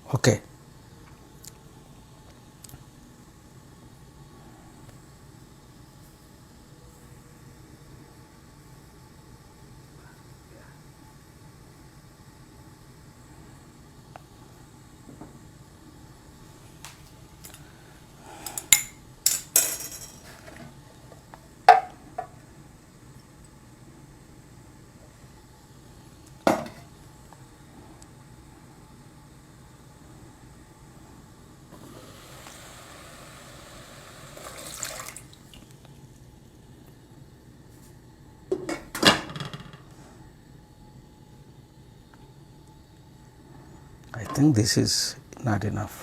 Okay. I think this is not enough.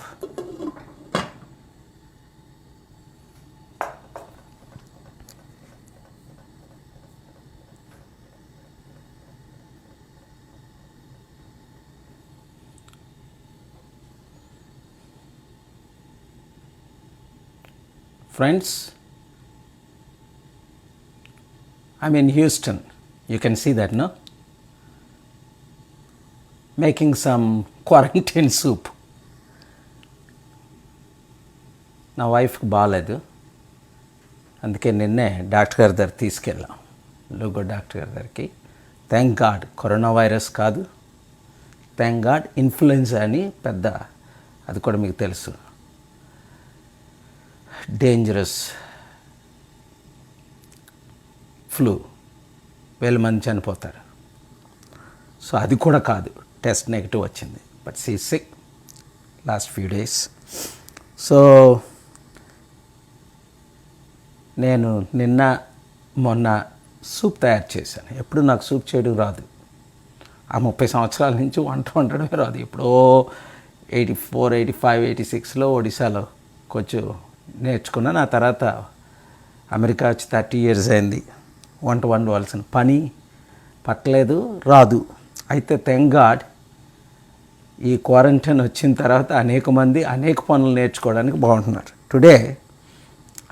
Friends, I'm in Houston. You can see that, no? Making some quarantine soup. నా వైఫ్కి బాగాలేదు, అందుకే నిన్నే doctor గారి దగ్గర తీసుకెళ్ళాం, లోగో డాక్టర్ గారి దగ్గరికి. థ్యాంక్ గాడ్ కరోనా వైరస్ కాదు, థ్యాంక్ గాడ్ ఇన్ఫ్లుయెన్జా అని పెద్ద, అది కూడా మీకు తెలుసు, డేంజరస్ ఫ్లూ, 1000 మంది చనిపోతారు. సో అది కూడా కాదు, టెస్ట్ నెగిటివ్ వచ్చింది. But see sick last few days. So నేను నిన్న మొన్న సూప్ తయారు చేశాను. ఎప్పుడు నాకు సూప్ చేయడం రాదు. ఆ 30 సంవత్సరాల నుంచి వంట వండడమే రాదు. ఎప్పుడో 84, 85, 86లో ఒడిశాలో కొంచెం నేర్చుకున్నాను. ఆ తర్వాత అమెరికా వచ్చి 30 years అయింది. వంట వండవలసిన పని పట్టలేదు, రాదు. అయితే థ్యాంక్ గాడ్ ఈ క్వారంటైన్ వచ్చిన తర్వాత అనేక మంది అనేక పనులు నేర్చుకోవడానికి బాగుంటున్నారు టుడే.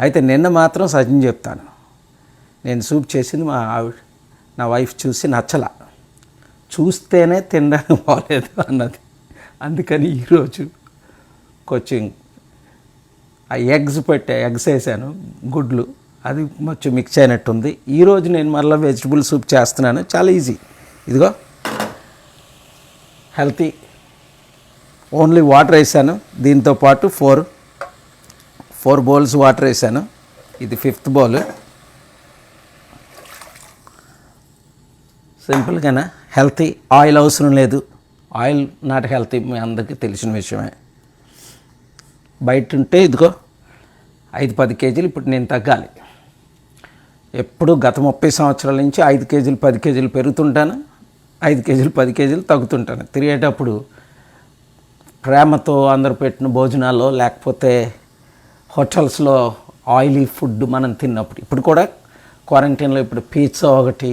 అయితే నిన్న మాత్రం సత్యం చెప్తాను, నేను సూప్ చేసింది మా ఆవిడ, నా వైఫ్ చూసి నచ్చల, చూస్తేనే తినడానికి బాగలేదు అన్నది. అందుకని ఈరోజు కొంచెం ఆ ఎగ్స్ వేసాను, గుడ్లు, అది కొంచెం మిక్స్ అయినట్టుంది. ఈరోజు నేను మళ్ళీ వెజిటబుల్ సూప్ చేస్తున్నాను, చాలా ఈజీ. ఇదిగో హెల్తీ, ఓన్లీ వాటర్ వేసాను, దీంతో పాటు 4 బౌల్స్ వాటర్ వేసాను. ఇది 5th బౌల్. సింపుల్గానే హెల్తీ, ఆయిల్ అవసరం లేదు. ఆయిల్ నాట్ హెల్తీ, మీ అందరికీ తెలిసిన విషయమే. బయట ఉంటే ఇదిగో 5-10 కేజీలు, ఇప్పుడు నేను తగ్గాలి. ఎప్పుడు గత 30 సంవత్సరాల నుంచి 5 కేజీలు 10 కేజీలు పెరుగుతుంటాను, 5 కేజీలు 10 కేజీలు తగ్గుతుంటాను. తిరిగేటప్పుడు ప్రేమతో అందరు పెట్టిన భోజనాల్లో, లేకపోతే హోటల్స్లో ఆయిలీ ఫుడ్ మనం తిన్నప్పుడు, ఇప్పుడు కూడా క్వారంటైన్లో ఇప్పుడు పిజ్జా ఒకటి,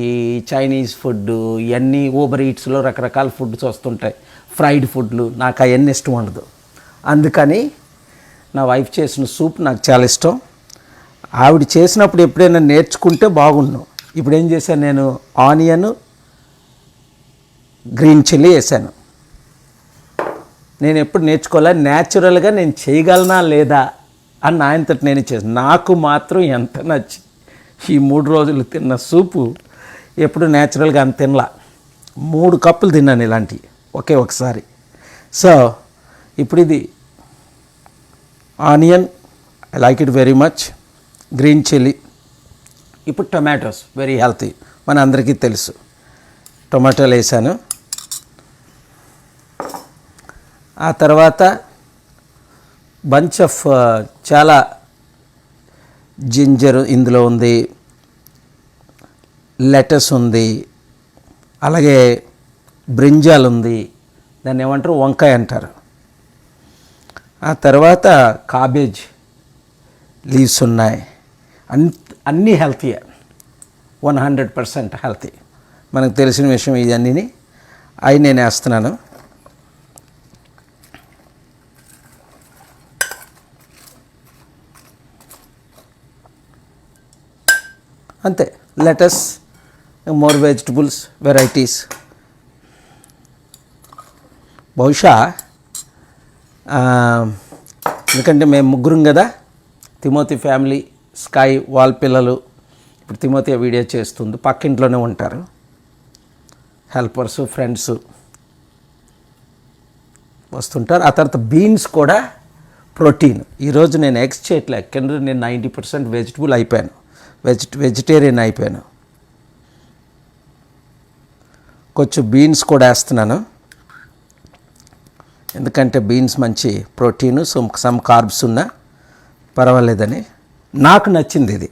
చైనీస్ ఫుడ్, ఇవన్నీ ఊబర్ ఈట్స్లో రకరకాల ఫుడ్స్ వస్తుంటాయి, ఫ్రైడ్ ఫుడ్లు. నాకు అవన్నీ ఇష్టం ఉండదు. అందుకని నా వైఫ్ చేసిన సూప్ నాకు చాలా ఇష్టం. ఆవిడ చేసినప్పుడు ఎప్పుడైనా నేర్చుకుంటే బాగుండు. ఇప్పుడు ఏం చేశాను, నేను ఆనియన్, గ్రీన్ చిల్లీ వేసాను. నేను ఎప్పుడు నేర్చుకోలే, న్యాచురల్గా నేను చేయగలనా లేదా అని ఆయనతోటి నేను చేసాను. నాకు మాత్రం ఎంత నచ్చి ఈ 3 రోజులు తిన్న సూపు ఎప్పుడు న్యాచురల్గా అంత తినలా. 3 కప్పులు తిన్నాను ఇలాంటివి ఒకే ఒకసారి. సో ఇప్పుడు ఇది onion, I like it very much, green chilli. ఇప్పుడు టొమాటోస్, వెరీ హెల్తీ, మన అందరికీ తెలుసు. టొమాటోలు వేసాను. ఆ తర్వాత బంచ్ ఆఫ్ చాలా జింజర్ ఇందులో ఉంది, లెటస్ ఉంది, అలాగే బ్రింజాల్ ఉంది, దాన్ని ఏమంటారు, వంకాయ అంటారు. ఆ తర్వాత కాబేజ్ లీవ్స్ ఉన్నాయి. అన్నీ హెల్తీయే, 100% హెల్తీ. మనకు తెలిసిన విషయం ఇవన్నీ. అవి నేను వేస్తున్నాను. అంతే, లెటస్, మోర్ వెజిటబుల్స్, వెరైటీస్. బహుశా ఎందుకంటే మేము ముగ్గురం కదా, తిమోతి ఫ్యామిలీ, స్కై వాళ్ళ పిల్లలు. ఇప్పుడు తిమోతి వీడియో చేస్తుంది, పక్కింట్లోనే ఉంటారు, హెల్పర్సు ఫ్రెండ్స్ వస్తుంటారు. ఆ తర్వాత బీన్స్ కూడా ప్రోటీన్. ఈరోజు నేను ఎగ్స్ చేయట్లే, కింద నేను 90% వెజిటబుల్ అయిపోయాను, వెజిటేరియన్ అయిపోయాను. కొంచెం బీన్స్ కూడా వేస్తున్నాను, ఎందుకంటే బీన్స్ మంచి ప్రోటీను, సమ్ కార్బ్స్ ఉన్నా పర్వాలేదని. నాకు నచ్చింది ఇది,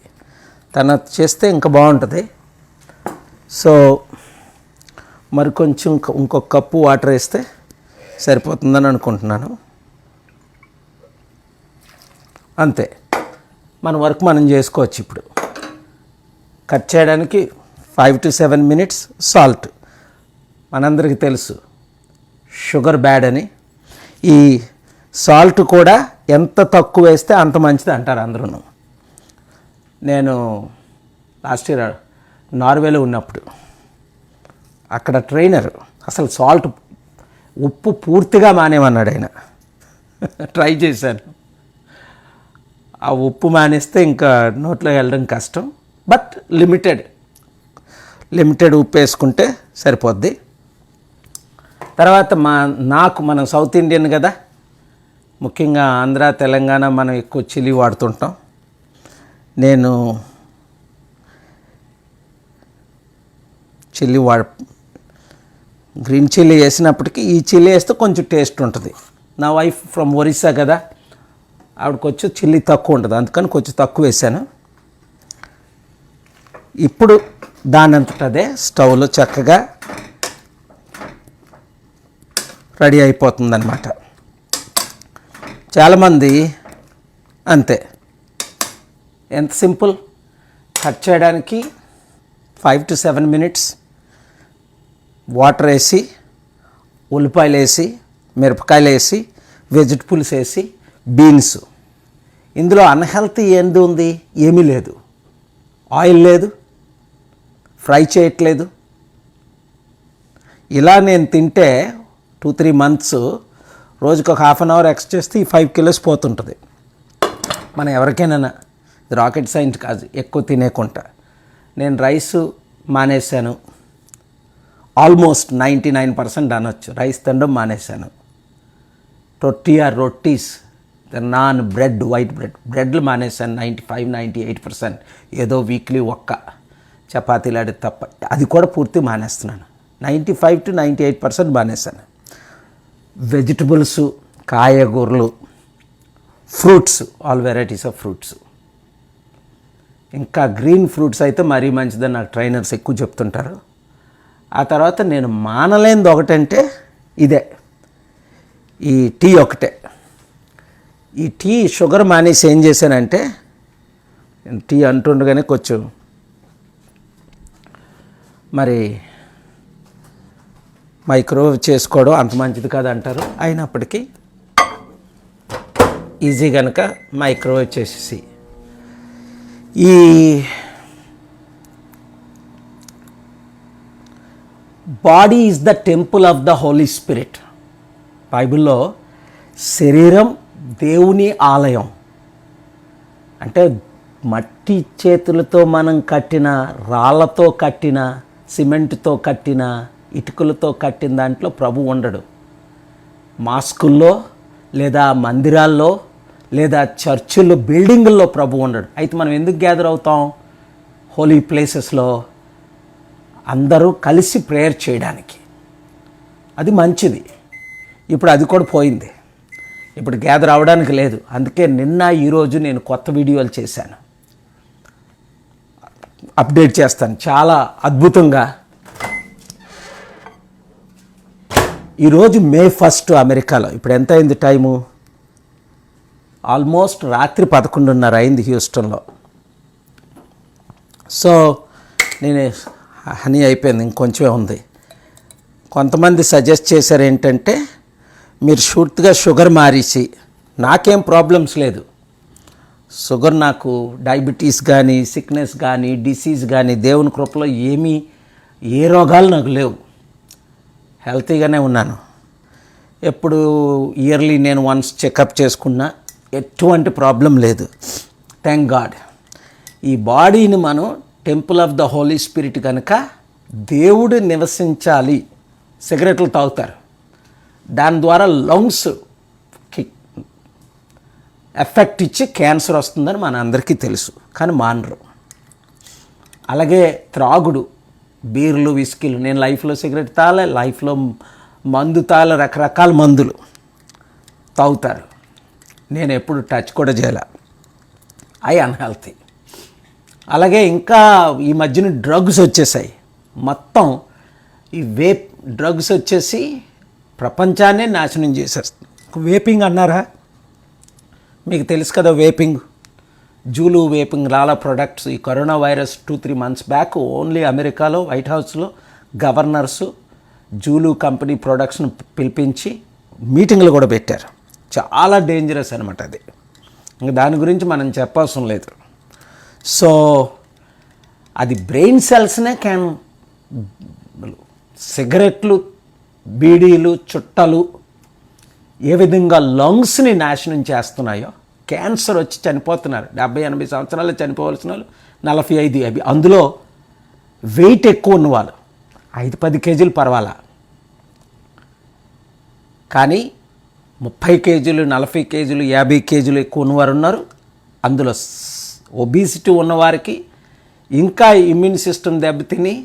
తన చేస్తే ఇంకా బాగుంటుంది. సో మరి కొంచెం ఇంకొక కప్పు వాటర్ వేస్తే సరిపోతుందని అనుకుంటున్నాను. అంతే, మన వర్క్ మనం చేసుకోవచ్చు. ఇప్పుడు కట్ చేయడానికి 5 to 7 minutes. సాల్ట్ మనందరికీ తెలుసు షుగర్ బ్యాడ్ అని. ఈ సాల్ట్ కూడా ఎంత తక్కువ వేస్తే అంత మంచిది అంటారు అందరూ. నేను లాస్ట్ ఇయర్ నార్వేలో ఉన్నప్పుడు అక్కడ ట్రైనర్ అసలు సాల్ట్, ఉప్పు పూర్తిగా మానేమన్నాడు ఆయన. ట్రై చేశాను, ఆ ఉప్పు మానేస్తే ఇంకా నోట్లో వెళ్ళడం కష్టం. బట్ లిమిటెడ్ ఉప్పు వేసుకుంటే సరిపోద్ది. తర్వాత మనం సౌత్ ఇండియన్ కదా, ముఖ్యంగా ఆంధ్ర తెలంగాణ మనం ఎక్కువ చిల్లీ వాడుతుంటాం. నేను గ్రీన్ చిల్లీ వేసినప్పటికీ ఈ చిల్లీ వేస్తే కొంచెం టేస్ట్ ఉంటుంది. నా వైఫ్ ఫ్రమ్ ఒరిస్సా కదా, ఆవిడకి వచ్చి చిల్లీ తక్కువ ఉంటుంది, అందుకని కొంచెం తక్కువ వేసాను. ఇప్పుడు దానంతటదే స్టవ్లో చక్కగా రెడీ అయిపోతుందన్నమాట. చాలామంది అంతే, ఎంత సింపుల్, కట్ చేయడానికి 5 to 7 minutes. వాటర్ వేసి, ఉల్లిపాయలు వేసి, మిరపకాయలు వేసి, వెజిటబుల్స్ వేసి, బీన్స్. ఇందులో అన్హెల్తీ ఏంది ఉంది? ఏమీ లేదు. ఆయిల్ లేదు, ఫ్రై చేయట్లేదు. ఇలా నేను తింటే 2-3 months రోజుకు ఒక 1/2 hour ఎక్స్ చేస్తే ఈ 5 kilos పోతుంటుంది. మనం ఎవరికైనా రాకెట్ సైన్స్ కాదు ఎక్కువ తినేకుంటా. నేను రైస్ మానేశాను, ఆల్మోస్ట్ 99% అనొచ్చు. రైస్ తినడం మానేశాను. రొట్టీస్, నాన్, బ్రెడ్, వైట్ బ్రెడ్లు మానేశాను 95-98%. ఏదో వీక్లీ ఒక్క చపాతీలు ఆడి తప్ప, అది కూడా పూర్తి మానేస్తున్నాను. 95 to 98% మానేశాను. వెజిటబుల్స్, కాయగూరలు, fruits, all varieties of fruits. ఇంకా గ్రీన్ ఫ్రూట్స్ అయితే మరీ మంచిదని నాకు ట్రైనర్స్ ఎక్కువ చెప్తుంటారు. ఆ తర్వాత నేను మానలేనిది ఒకటంటే ఇదే, ఈ టీ ఒకటే. ఈ టీ షుగర్ మానేసి ఏం చేశానంటే, టీ అంటుండగానే కొంచెం మరి మైక్రోవేవ్ చేసుకోవడం అంత మంచిది కాదు అంటారు. అయినప్పటికీ ఈజీ కనుక మైక్రోవేవ్ చేసేసి, ఈ body is the temple of the holy spirit. బైబిల్లో శరీరం దేవుని ఆలయం అంటే, మట్టి చేతులతో మనం కట్టిన, రాళ్ళతో కట్టిన, సిమెంట్తో కట్టిన, ఇటుకలతో కట్టిన దాంట్లో ప్రభు ఉండడు. మాస్కుల్లో లేదా మందిరాల్లో లేదా చర్చిల్లో, బిల్డింగుల్లో ప్రభు ఉండడు. అయితే మనం ఎందుకు గ్యాదర్ అవుతాం? హోలీ ప్లేసెస్లో అందరూ కలిసి ప్రేయర్ చేయడానికి. అది మంచిది. ఇప్పుడు అది కూడా పోయింది, ఇప్పుడు గ్యాదర్ అవ్వడానికి లేదు. అందుకే నిన్న ఈరోజు నేను కొత్త వీడియోలు చేశాను, అప్డేట్ చేస్తాను చాలా అద్భుతంగా. ఈరోజు May 1 అమెరికాలో. ఇప్పుడు ఎంత అయింది టైము? ఆల్మోస్ట్ రాత్రి 11:30 అయింది హ్యూస్టన్లో. సో నేను హనీ అయిపోయింది, ఇంకొంచెమే ఉంది. కొంతమంది సజెస్ట్ చేశారు ఏంటంటే, మీరు షూర్తిగా షుగర్ మారేసి, నాకేం ప్రాబ్లమ్స్ లేదు. షుగర్ నాకు డయాబెటీస్ కానీ, సిక్నెస్ కానీ, డిసీజ్ కానీ దేవుని కృపలో ఏ రోగాలు నాకు లేవు, హెల్తీగానే ఉన్నాను. ఎప్పుడు ఇయర్లీ నేను వన్స్ చెకప్ చేసుకున్నా ఎటువంటి ప్రాబ్లం లేదు. Thank God. ఈ బాడీని మనం temple of the holy spirit కనుక దేవుడు నివసించాలి. సిగరెట్లు తాగుతారు, దాని ద్వారా లంగ్స్కి ఎఫెక్ట్ ఇచ్చి క్యాన్సర్ వస్తుందని మన అందరికీ తెలుసు, కానీ మానరు. అలాగే త్రాగుడు, బీర్లు, విస్కీలు. నేను లైఫ్లో సిగరెట్ తాగలే, లైఫ్లో మందు తాగలే, రకరకాల మందులు తాగుతారు. నేను ఎప్పుడు టచ్ కూడా చేయలే. అవి అన్హెల్తీ. అలాగే ఇంకా ఈ మధ్యన డ్రగ్స్ వచ్చేసాయి. మొత్తం ఈ వేప్ డ్రగ్స్ వచ్చేసి ప్రపంచాన్నే నాశనం చేసేస్తుంది. వేపింగ్ అన్నారా? మీకు తెలుసు కదా వేపింగ్. జూలు వేపింగ్ రాలా ప్రొడక్ట్స్. ఈ corona virus 2-3 months back only అమెరికాలో వైట్ హౌస్లో గవర్నర్సు జూలు కంపెనీ ప్రొడక్ట్స్ను పిలిపించి మీటింగ్లు కూడా పెట్టారు. చాలా డేంజరస్ అనమాట అది. ఇంకా దాని గురించి మనం చెప్పవసరం లేదు. సో అది బ్రెయిన్ సెల్స్నే సిగరెట్లు, బీడీలు, చుట్టలు ఏ విధంగా లంగ్స్ని నాశనం చేస్తున్నాయో, క్యాన్సర్ వచ్చి చనిపోతున్నారు. 70-80 సంవత్సరాలు చనిపోవలసిన వాళ్ళు 45. అవి అందులో వెయిట్ ఎక్కువ ఉన్నవాళ్ళు 5-10 కేజీలు పర్వాలా, కానీ 30 కేజీలు, 40 కేజీలు, 50 కేజీలు ఎక్కువ ఉన్నవారు ఉన్నారు. అందులో ఒబిసిటీ ఉన్నవారికి ఇంకా ఇమ్యూన్ సిస్టమ్ దెబ్బతిని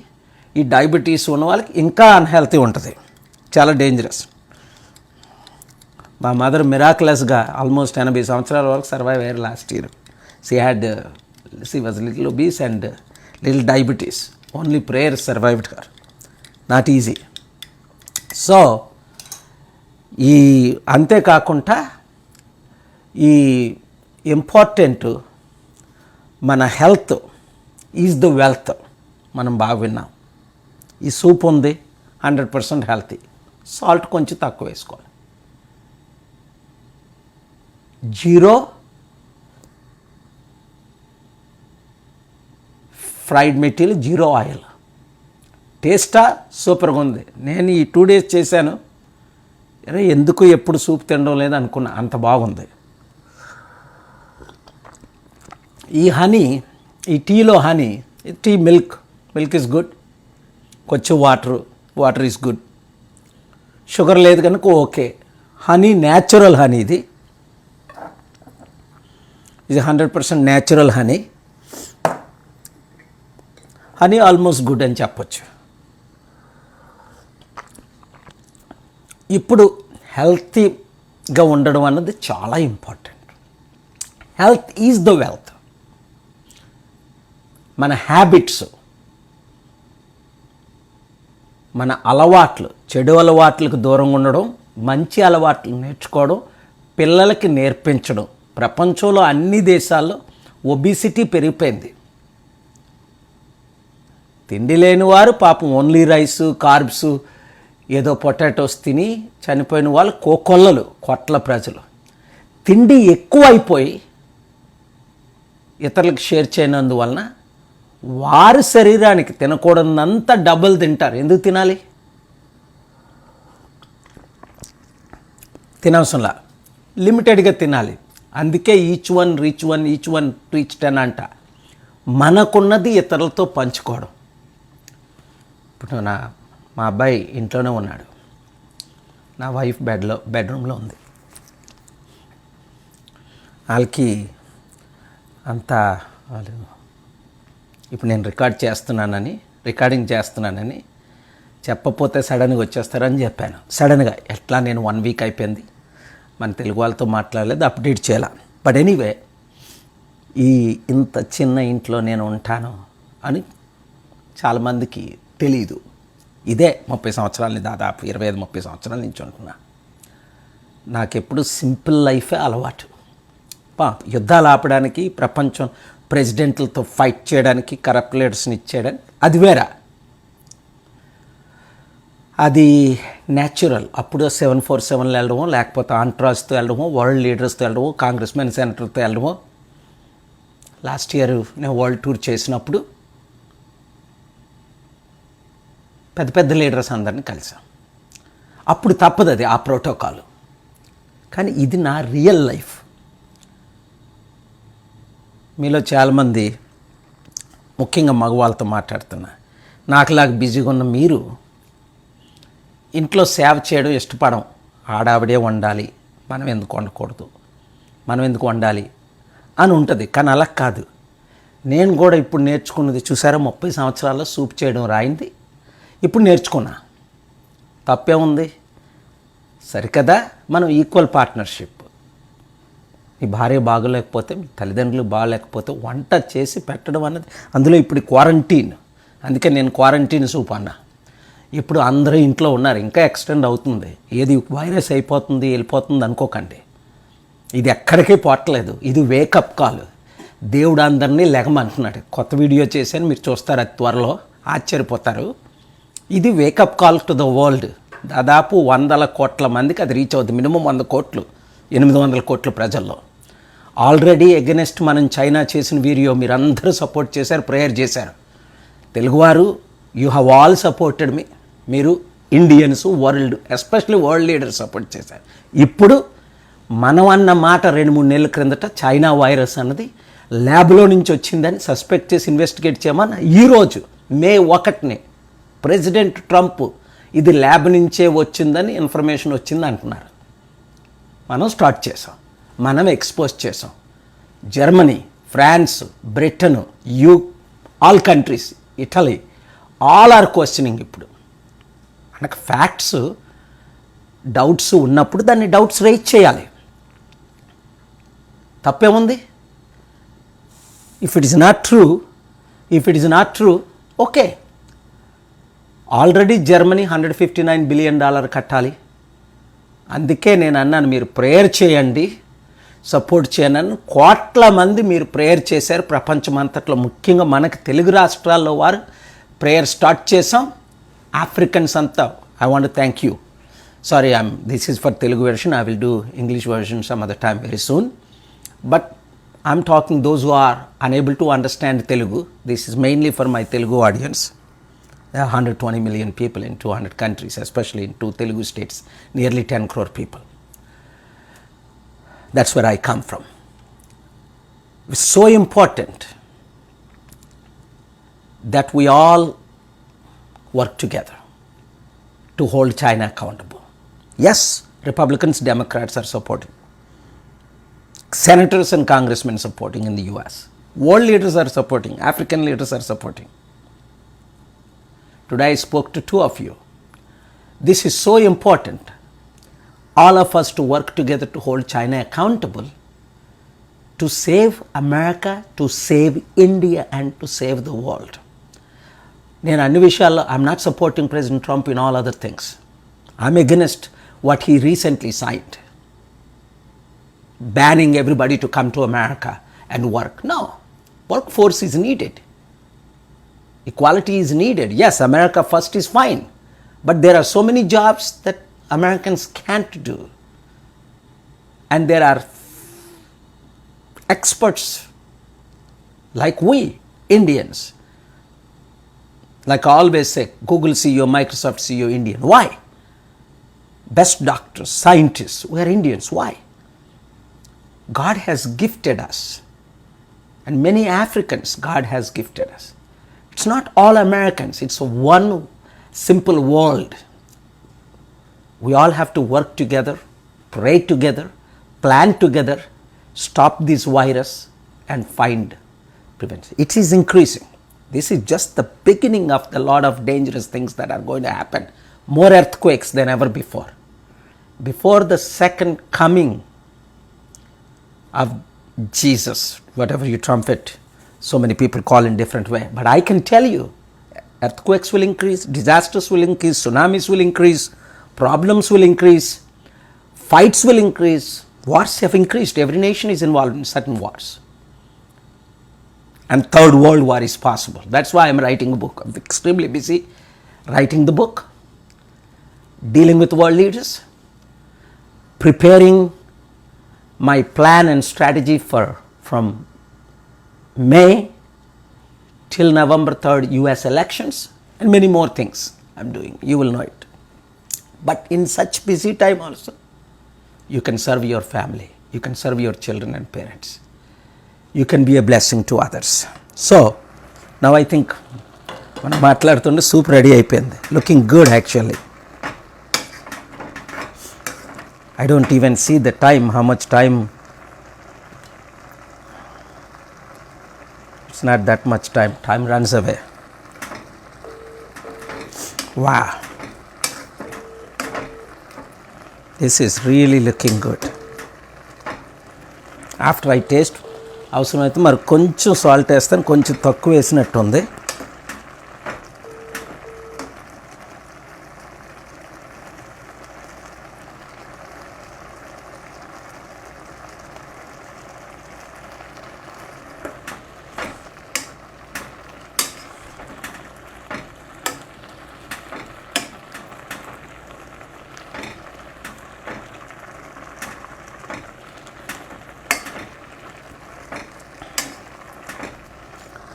ఈ డయాబెటీస్ ఉన్న వాళ్ళకి ఇంకా అన్హెల్తీ ఉంటుంది. చాలా డేంజరస్. మా మదర్ మిరాక్యులస్గా ఆల్మోస్ట్ 80 సంవత్సరాల వరకు సర్వైవ్ అయ్యారు last year. She was little obese and little diabetes. Only prayer survived her. Not easy. So ఈ అంతేకాకుండా ఈ ఇంపార్టెంట్ మన హెల్త్ ఈజ్ ద వెల్త్. మనం బాగా విన్నాం. ఈ సూప్ ఉంది 100% హెల్తీ. సాల్ట్ కొంచెం తక్కువ వేసుకోవాలి. 0 ఫ్రైడ్ మెటీరియల్, 0 ఆయిల్. టేస్టా సూపర్గా ఉంది. నేను ఈ 2 days చేశాను. అరే ఎందుకు ఎప్పుడు సూప్ తినడం లేదు అనుకున్నా, అంత బాగుంది. ఈ హనీ, ఈ టీలో honey, tea milk is good. కొంచెం వాటర్ ఈజ్ గుడ్. షుగర్ లేదు కనుక ఓకే. హనీ న్యాచురల్ హనీ, ఇది 100% natural honey. Honey almost good అని చెప్పొచ్చు. ఇప్పుడు హెల్తీగా ఉండడం అన్నది చాలా important. Health is the wealth. మన హ్యాబిట్స్, మన అలవాట్లు, చెడు అలవాట్లకు దూరంగా ఉండడం, మంచి అలవాట్లు నేర్చుకోవడం, పిల్లలకి నేర్పించడం. ప్రపంచంలో అన్ని దేశాల్లో ఒబిసిటీ పెరిగిపోయింది. తిండి లేని వారు పాపం ఓన్లీ రైస్, కార్బ్స్, ఏదో పొటాటోస్ తిని చనిపోయిన వాళ్ళు కోట్ల ప్రజలు. తిండి ఎక్కువ అయిపోయి ఇతరులకు షేర్ చేయనందువలన వారి శరీరానికి తినకూడదంత డబ్బులు తింటారు. ఎందుకు తినాలి? తినవసరంలా, లిమిటెడ్గా తినాలి. అందుకే ఈచ్ వన్ రీచ్ 10 అంట. మనకున్నది ఇతరులతో పంచుకోవడం. ఇప్పుడు మా అబ్బాయి ఇంట్లోనే ఉన్నాడు, నా వైఫ్ బెడ్రూమ్లో ఉంది. వాళ్ళకి అంతా వాళ్ళు ఇప్పుడు నేను రికార్డింగ్ చేస్తున్నానని చెప్పపోతే సడన్గా వచ్చేస్తారని చెప్పాను. సడన్గా ఎట్లా నేను 1 week అయిపోయింది, మన తెలుగు వాళ్ళతో మాట్లాడలేదు, అప్డేట్ చేయాల. బట్ ఎనీవే, ఇంత చిన్న ఇంట్లో నేను ఉంటాను అని చాలామందికి తెలీదు. ఇదే 30 సంవత్సరాలని, దాదాపు 25-30 సంవత్సరాల నుంచి ఉంటున్నా. నాకెప్పుడు సింపుల్ లైఫే అలవాటు. యుద్ధాలు ఆపడానికి, ప్రపంచం ప్రెసిడెంట్లతో ఫైట్ చేయడానికి, కరప్ట్ లీడర్స్ని ఇచ్చేయడానికి అది వేరే. అది న్యాచురల్. అప్పుడు 747లో వెళ్ళడమో, లేకపోతే ఆంట్రాస్తో వెళ్ళడమో, వరల్డ్ లీడర్స్తో వెళ్ళడమో, కాంగ్రెస్మెన్ సెనేటర్తో వెళ్ళడమో. లాస్ట్ ఇయర్ నేను వరల్డ్ టూర్ చేసినప్పుడు పెద్ద లీడర్స్ అందరినీ కలిసాం. అప్పుడు తప్పదు అది, ఆ ప్రోటోకాల్. కానీ ఇది నా రియల్ లైఫ్. మీలో చాలామంది, ముఖ్యంగా మగవాళ్ళతో మాట్లాడుతున్నా, నాకులాగా బిజీగా ఉన్న మీరు ఇంట్లో సేవ చేయడం ఇష్టపడం. ఆడావిడే వండాలి, మనం ఎందుకు వండకూడదు, మనం ఎందుకు వండాలి అని ఉంటుంది. కానీ అలా కాదు. నేను కూడా ఇప్పుడు నేర్చుకున్నది చూసారా, 30 సంవత్సరాల్లో సూప్ చేయడం రాయింది, ఇప్పుడు నేర్చుకున్నా. తప్పే ఉంది, సరికదా. మనం ఈక్వల్ పార్ట్నర్షిప్. మీ భార్య బాగోలేకపోతే, మీ తల్లిదండ్రులు బాగోలేకపోతే వంట చేసి పెట్టడం అన్నది, అందులో ఇప్పుడు క్వారంటైన్, అందుకే నేను క్వారంటైన్ సూప్ అన్నా. ఇప్పుడు అందరూ ఇంట్లో ఉన్నారు, ఇంకా ఎక్స్టెండ్ అవుతుంది. ఏది వైరస్ అయిపోతుంది వెళ్ళిపోతుంది అనుకోకండి, ఇది ఎక్కడికి పోవట్లేదు. ఇది వేకప్ కాల్. దేవుడు అందరినీ లెగమంటున్నాడు. కొత్త వీడియో చేశాను, మీరు చూస్తారు అది త్వరలో, ఆశ్చర్యపోతారు. ఇది wake up call to the world. దాదాపు 100 కోట్ల మందికి అది రీచ్ అవుతుంది. మినిమం 100 కోట్లు, 800 కోట్ల ప్రజల్లో. ఆల్రెడీ ఎగెనెస్ట్ మనం చైనా చేసిన వీడియో మీరందరూ సపోర్ట్ చేశారు, ప్రేయర్ చేశారు. తెలుగువారు, you have all supported me. మీరు Indians, world, especially world leaders support చేశారు. ఇప్పుడు మనం అన్న మాట 2-3 నెలల క్రిందట చైనా వైరస్ అన్నది ల్యాబ్లో నుంచి వచ్చిందని సస్పెక్ట్ చేసి ఇన్వెస్టిగేట్ చేయమని ఈరోజు మే 1 ప్రెసిడెంట్ ట్రంప్ ఇది ల్యాబ్ నుంచే వచ్చిందని ఇన్ఫర్మేషన్ వచ్చింది అంటున్నారు. మనం స్టార్ట్ చేసాం, మనం ఎక్స్పోజ్ చేసాం. Germany, France, Britain, all countries, Italy, all are questioning. ఇప్పుడు మనకు ఫ్యాక్ట్స్, డౌట్స్ ఉన్నప్పుడు దాన్ని డౌట్స్ రైజ్ చేయాలి. తప్పేముంది? If it is not true, okay. Already Germany $159 billion కట్టాలి. అందుకే నేను అన్నాను, మీరు ప్రేయర్ చేయండి, సపోర్ట్ చేయనని. కోట్ల మంది మీరు ప్రేయర్ చేశారు ప్రపంచమంతట్లో, ముఖ్యంగా మనకు తెలుగు రాష్ట్రాల్లో వారు ప్రేయర్ స్టార్ట్ చేసాం. ఆఫ్రికన్స్ అంతా, I want to thank you. Sorry, this is for Telugu version. I will do English version some other time very soon. But I'm talking those who are unable to understand Telugu. This is mainly for my Telugu audience. There are 120 million people in 200 countries, especially in 2 Telugu states, nearly 10 crore people. That's where I come from. It's so important that we all work together to hold China accountable. Yes, Republicans, Democrats are supporting. Senators and congressmen supporting in the US. World leaders are supporting. African leaders are supporting. Today I spoke to 2 of you. This is so important. All of us to work together to hold China accountable, to save America, to save India, and to save the world. నేను అన్ని విషయాల్లో I'm not supporting President Trump in all other things. I'm against what he recently signed, banning everybody to come to America and work. No, workforce is needed. Equality is needed. Yes, America first is fine, but there are so many jobs that Americans can't do. And there are experts like we, Indians. Like I always say, Google CEO, Microsoft CEO, Indian. Why? Best doctors, scientists, we are Indians. Why? God has gifted us. And many Africans God has gifted us. It's not all Americans. It's one simple world. We all have to work together, pray together, plan together, stop this virus and find prevention. It is increasing. This is just the beginning of the lot of dangerous things that are going to happen. More earthquakes than ever before. Before the second coming of Jesus, whatever you trumpet, so many people call in different way. But I can tell you, earthquakes will increase, disasters will increase, tsunamis will increase, problems will increase, fights will increase, wars have increased. Every nation is involved in certain wars. And third world war is possible. That's why I'm writing a book. I'm extremely busy writing the book, dealing with world leaders, preparing my plan and strategy from May till November 3rd US elections, and many more things I'm doing. You will know it. But in such busy time also, you can serve your family, you can serve your children and parents, you can be a blessing to others. So now I think మనం మాట్లాడుతుంటే soup ready అయిపోయింది. Looking good actually. I don't even see the time, how much time. It's not that much time. Time runs away. Wow. This is really looking good. After I taste, అవసరమైతే మరి కొంచెం salt వేస్తాను, కొంచెం తక్కువ వేసినట్టు ఉంది.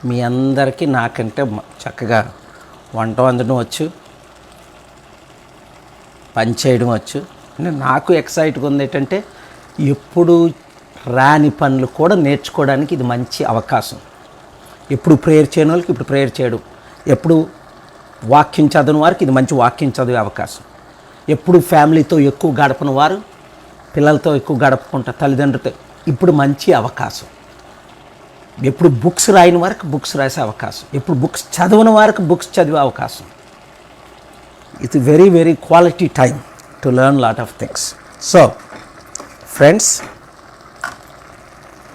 మీ అందరికీ నాకంటే చక్కగా వంట వండడం వచ్చు, పని చేయడం వచ్చు. నాకు ఎక్సైట్గా ఉంది ఏంటంటే ఎప్పుడు రాని పనులు కూడా నేర్చుకోవడానికి ఇది మంచి అవకాశం. ఎప్పుడు ప్రేయర్ చేయని వాళ్ళకి ఇప్పుడు ప్రేయర్ చేయడం, ఎప్పుడు వాక్యం చదవని వారికి ఇది మంచి వాక్యం చదివే అవకాశం, ఎప్పుడు ఫ్యామిలీతో ఎక్కువ గడపని వారు పిల్లలతో ఎక్కువ గడపకుండా తల్లిదండ్రులతో ఇప్పుడు మంచి అవకాశం, ఎప్పుడు బుక్స్ రాయని వారికి బుక్స్ రాసే అవకాశం, ఎప్పుడు బుక్స్ చదవని వారికి బుక్స్ చదివే అవకాశం. It's very very quality time to learn lot of things. So friends,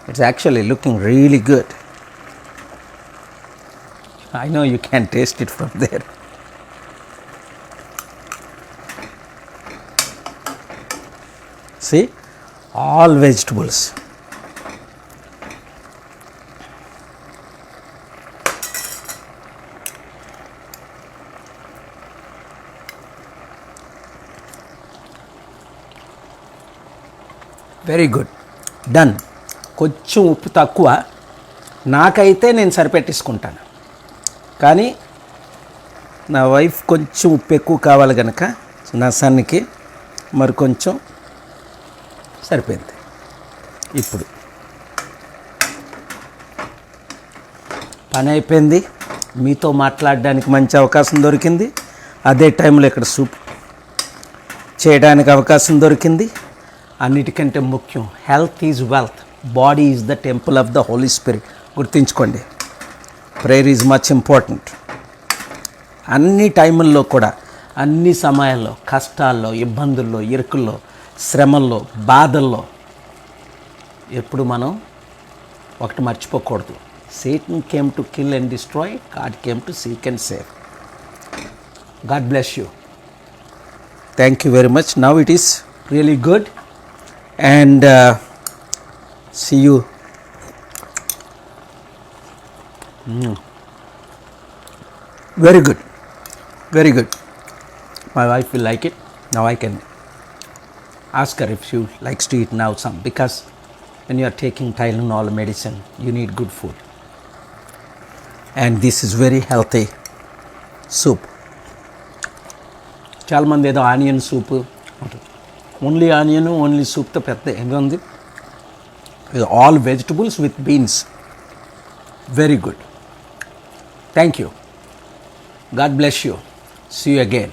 it's actually looking really good. I know you can taste it from there. See, all vegetables. Very good, done. కొంచెం ఉప్పు తక్కువ, నాకైతే నేను సరిపెట్టేసుకుంటాను. కానీ నా wife కొంచెం ఉప్పు ఎక్కువ కావాలి కనుక నా సన్నికి మరి కొంచెం సరిపోయింది. ఇప్పుడు పని అయిపోయింది, మీతో మాట్లాడడానికి మంచి అవకాశం దొరికింది, అదే టైంలో ఇక్కడ సూప్ చేయడానికి అవకాశం దొరికింది. అన్నిటికంటే ముఖ్యం, health is wealth, body is the temple of the holy spirit. గుర్తుంచుకోండి, ప్రేయర్ ఈజ్ మచ్ ఇంపార్టెంట్. అన్ని టైముల్లో కూడా, అన్ని సమయాల్లో, కష్టాల్లో, ఇబ్బందుల్లో, ఇరుకుల్లో, శ్రమల్లో, బాధల్లో ఎప్పుడు మనం ఒకటి మర్చిపోకూడదు. Satan came to kill and destroy, God came to seek and save. God bless you. Thank you very much. Now it is really good, and see you. Very good, very good. My wife will like it. Now I can ask her if she likes to eat now some, because when you are taking Tylenol medicine, you need good food. And this is very healthy soup. చాలా మంది ఏదో onion soup, only onion only సూప్తో పెద్ద ఏదో ఉంది. All vegetables with beans. Very good. Thank you. God bless you. See you again.